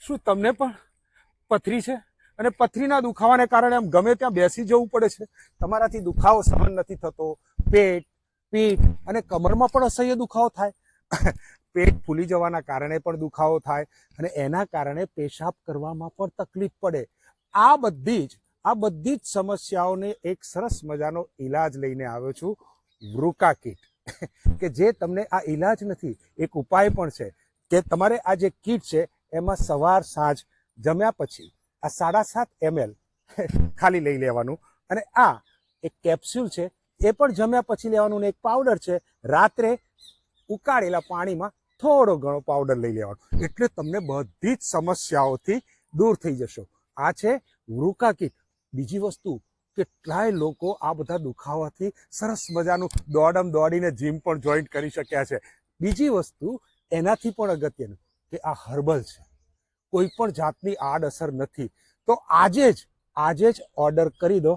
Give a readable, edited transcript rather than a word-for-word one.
શું તમને પણ પથરી છે અને પથરીના દુખાવાને કારણે આમ ગમે ત્યાં બેસી જવું પડે છે? તમારાથી દુખાવો સહન નથી થતો, પેટ, પીઠ અને કમરમાં પણ અસહ્ય દુખાવો થાય, પેટ ફૂલી જવાના કારણે પણ દુખાવો થાય અને એના કારણે પેશાબ કરવામાં પણ તકલીફ પડે. આ બધી જ સમસ્યાઓને એક સરસ મજાનો ઈલાજ લઈને આવ્યો છું, વૃકા કીટ, કે જે તમને આ ઈલાજ નથી, એક ઉપાય પણ છે કે તમારે આ જે કીટ છે એમાં સવાર સાંજ જમ્યા પછી આ 7.5 ml ખાલી લઈ લેવાનું અને આ એક કેપ્સ્યુલ છે એ પણ જમ્યા પછી લેવાનું, ને એક પાવડર છે રાત્રે ઉકાળેલા પાણીમાં થોડો ઘણો પાવડર લઈ લેવાનો, એટલે તમને બધી જ સમસ્યાઓથી દૂર થઈ જશો. આ છે વૃકા કીટ. બીજી વસ્તુ, કેટલાય લોકો આ બધા દુખાવાથી સરસ મજાનું દોડીને જીમ પણ જોઈન કરી શક્યા છે. બીજી વસ્તુ એનાથી પણ અગત્યનું કે આ હર્બલ છે, કોઈ પણ જાતની આડઅસર નથી. તો આજે જ ઓર્ડર કરી દો.